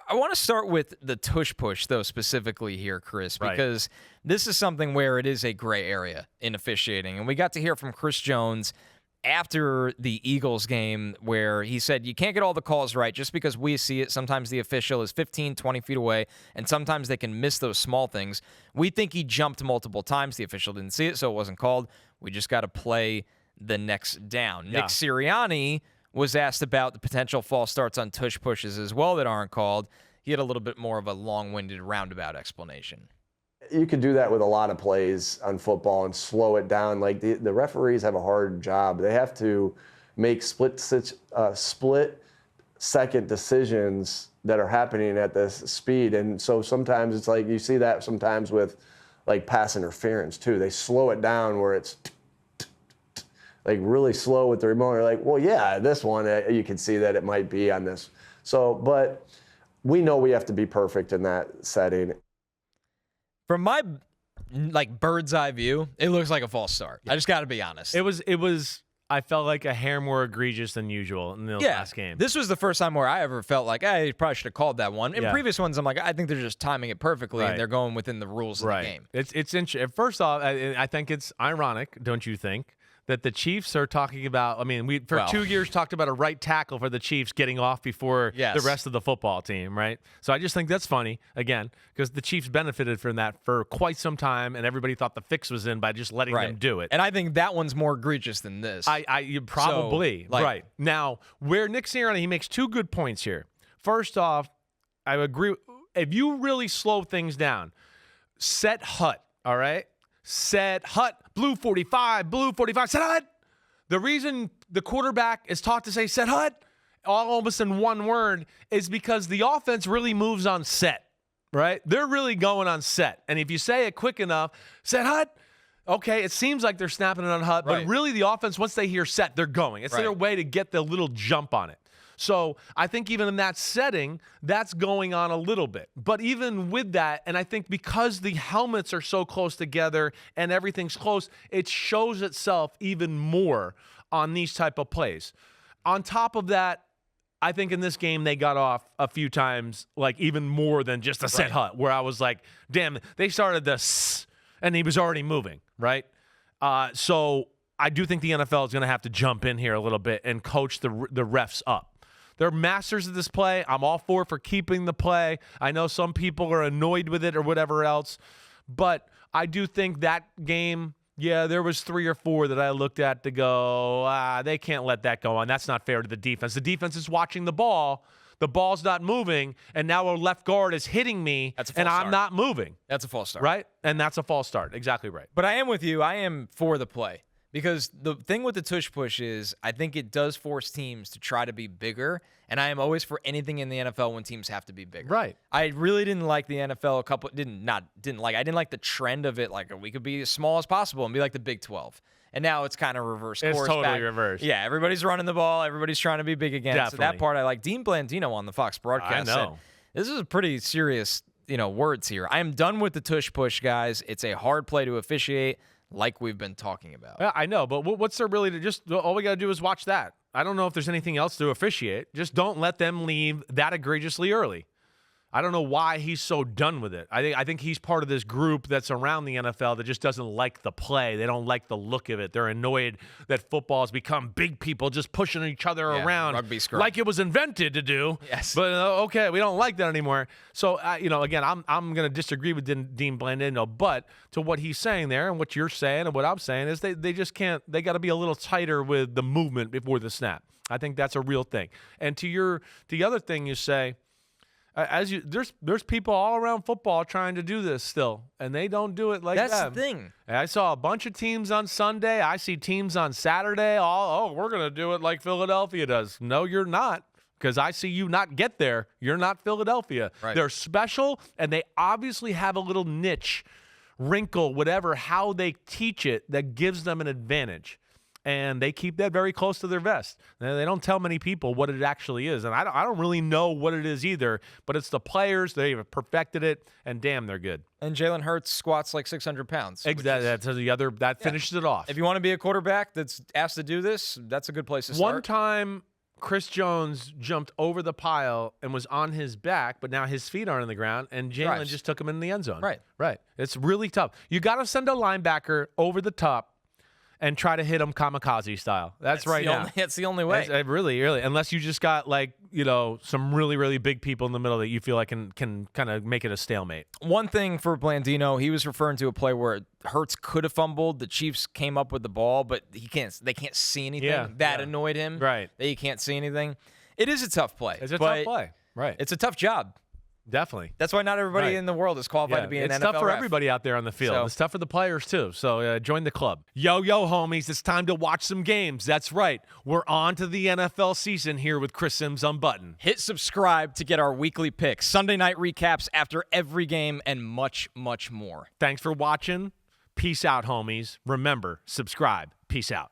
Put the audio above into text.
I want to start with the tush push, though, specifically here, Chris, because this is something where it is a gray area in officiating. And we got to hear from Chris Jones after the Eagles game where he said, you can't get all the calls right just because we see it. Sometimes the official is 15, 20 feet away, and sometimes they can miss those small things. We think he jumped multiple times. The official didn't see it, so it wasn't called. We just got to play the next down. Yeah. Nick Sirianni was asked about the potential false starts on tush pushes as well that aren't called. He had a little bit more of a long-winded roundabout explanation. You could do that with a lot of plays on football and slow it down. Like the referees have a hard job. They have to make split-second decisions that are happening at this speed. And so sometimes it's like you see that sometimes with like pass interference too. They slow it down where it's like really slow with the remote. You're like, well, yeah, this one, you can see that it might be on this. So, but we know we have to be perfect in that setting. From my bird's eye view, it looks like a false start. I just got to be honest. It was. I felt like a hair more egregious than usual in the last game. This was the first time where I ever felt like, hey, you probably should have called that one. In previous ones, I'm like, I think they're just timing it perfectly and they're going within the rules of the game. It's interesting. First off, I think it's ironic, don't you think, that the Chiefs are talking about, we for 2 years talked about a right tackle for the Chiefs getting off before the rest of the football team, right? So I just think that's funny, again, because the Chiefs benefited from that for quite some time, and everybody thought the fix was in by just letting them do it. And I think that one's more egregious than this. You probably. Right. Now, where Nick Sirianni, he makes two good points here. First off, I agree. If you really slow things down, set hut, all right? Set hut, blue 45, set hut. The reason the quarterback is taught to say set hut almost in one word is because the offense really moves on set, right? They're really going on set. And if you say it quick enough, set hut, okay, it seems like they're snapping it on hut, but really the offense, once they hear set, they're going. It's their way to get the little jump on it. So I think even in that setting, that's going on a little bit. But even with that, and I think because the helmets are so close together and everything's close, it shows itself even more on these type of plays. On top of that, I think in this game they got off a few times, like even more than just a set hut, where I was like, damn, they started this and he was already moving, right? So I do think the NFL is going to have to jump in here a little bit and coach the refs up. They're masters of this play. I'm all for keeping the play. I know some people are annoyed with it or whatever else, but I do think that game, there was 3 or 4 that I looked at to go, they can't let that go on. That's not fair to the defense. The defense is watching the ball. The ball's not moving, and now our left guard is hitting me, and I'm not moving. That's a false start. Right? And that's a false start. Exactly right. But I am with you. I am for the play. Because the thing with the tush push is I think it does force teams to try to be bigger, and I am always for anything in the NFL when teams have to be bigger. Right. I really didn't like the NFL I didn't like the trend of it, like we could be as small as possible and be like the Big 12. And now it's kind of reverse course. It's totally reversed. Yeah, everybody's running the ball, everybody's trying to be big again. Definitely. So that part I like. Dean Blandino on the Fox broadcast said, this is a pretty serious, words here. I am done with the tush push, guys. It's a hard play to officiate, like we've been talking about. Yeah, I know, but what's there really to just – all we got to do is watch that. I don't know if there's anything else to officiate. Just don't let them leave that egregiously early. I don't know why he's so done with it. I think he's part of this group that's around the NFL that just doesn't like the play. They don't like the look of it. They're annoyed that football has become big people just pushing each other around rugby scrum. like it was invented to do. Yes. But, okay, we don't like that anymore. So, again, I'm going to disagree with Dean Blandino, but to what he's saying there and what you're saying and what I'm saying is they just can't – they got to be a little tighter with the movement before the snap. I think that's a real thing. And to the other thing you say – there's people all around football trying to do this still, and they don't do it like that. That's the thing. I saw a bunch of teams on Sunday. I see teams on Saturday. We're going to do it like Philadelphia does. No, you're not, because I see you not get there. You're not Philadelphia. Right. They're special, and they obviously have a little niche, wrinkle, whatever, how they teach it that gives them an advantage. And they keep that very close to their vest. They don't tell many people what it actually is. And I don't really know what it is either, but it's the players. They've perfected it, and damn, they're good. And Jalen Hurts squats like 600 pounds. Exactly. That finishes it off. If you want to be a quarterback that's asked to do this, that's a good place to start. One time, Chris Jones jumped over the pile and was on his back, but now his feet aren't on the ground, and Jalen just took him in the end zone. Right. It's really tough. You got to send a linebacker over the top and try to hit him kamikaze style. That's right now. That's the only way. Really, unless you just got some really, really big people in the middle that you feel like can kind of make it a stalemate. One thing for Blandino, he was referring to a play where Hurts could have fumbled. The Chiefs came up with the ball, but they can't see anything. That annoyed him. Right. That he can't see anything. It is a tough play. It's a tough play. Right. It's a tough job. Definitely. That's why not everybody in the world is qualified to be an NFL It's tough for ref. everybody out there on the field. It's tough for the players, too. So join the club. Yo, homies, it's time to watch some games. That's right. We're on to the NFL season here with Chris Simms Unbuttoned. Hit subscribe to get our weekly picks, Sunday night recaps after every game, and much, much more. Thanks for watching. Peace out, homies. Remember, subscribe. Peace out.